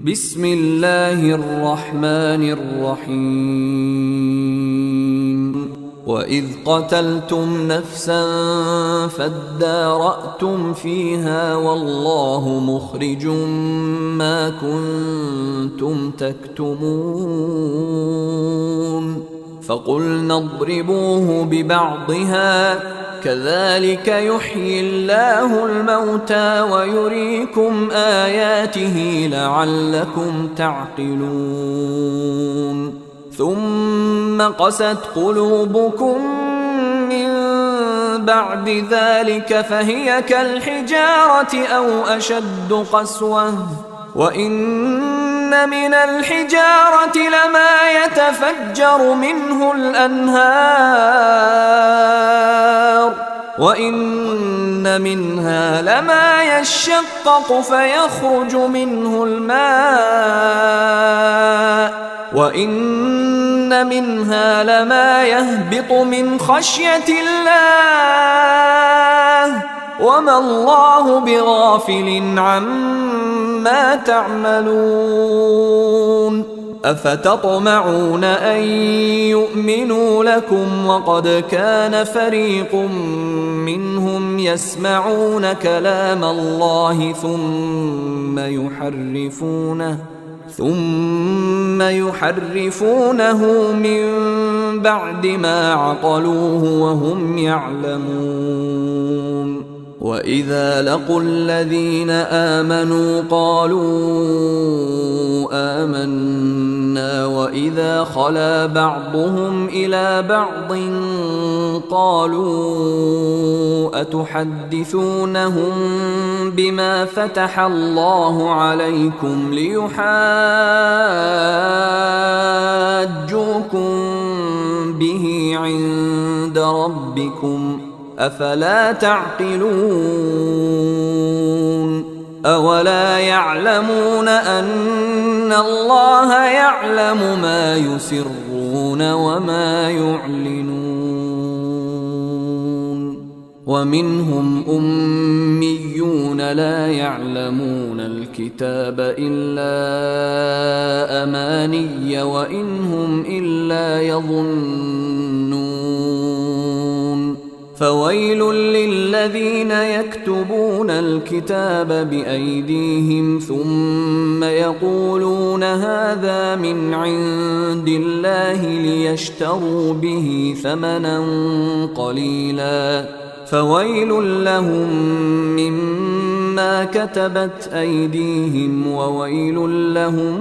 بسم الله الرحمن الرحيم. وإذ قتلتم نفسا فادارأتم فيها والله مخرج ما كنتم تكتمون فقلنا اضربوه ببعضها كذلك يحيي الله الموتى ويريكم آياته لعلكم تعقلون ثم قست قلوبكم من بعد ذلك فهي كالحجارة أو أشد قسوة وإن من الحجارة لما يتفجر منه الأنهار وإن منها لما يشقق فيخرج منه الماء وإن منها لما يهبط من خشية الله وما الله بغافل عما تعملون أفتطمعون أن يؤمنوا لكم وقد كان فريق منهم يسمعون كلام الله ثم يحرفونه من بعد ما عقلوه وهم يعلمون وإذا لقوا الذين آمنوا قالوا آمنا وإذا خلا بعضهم إلى بعض قالوا أتحدثونهم بما فتح الله عليكم ليحاجوكم به عند ربكم أفلا تعقلون أولا يعلمون أن الله يعلم ما يسرون وما يعلنون ومنهم أميون لا يعلمون الكتاب إلا أماني وإنهم إلا يظنون فويل للذين يكتبون الكتاب بأيديهم ثم يقولون هذا من عند الله ليشتروا به ثمنا قليلا فويل لهم مما كتبت أيديهم وويل لهم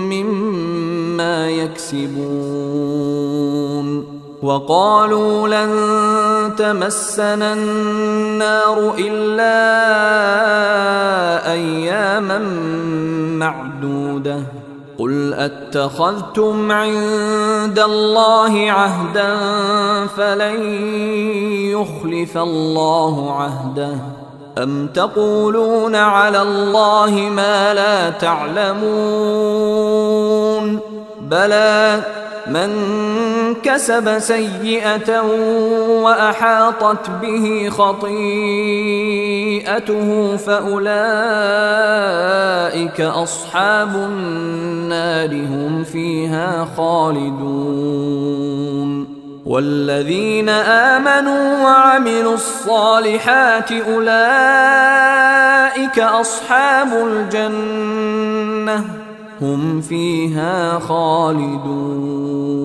مما يكسبون وقالوا لن تمسنا النار إلا أياما معدودة قل أتخذتم عند الله عهدا فلن يخلف الله عهده أم تقولون على الله ما لا تعلمون بلى من كسب سيئة وأحاطت به خطيئته فأولئك أصحاب النار هم فيها خالدون والذين آمنوا وعملوا الصالحات أولئك أصحاب الجنة هم فيها خالدون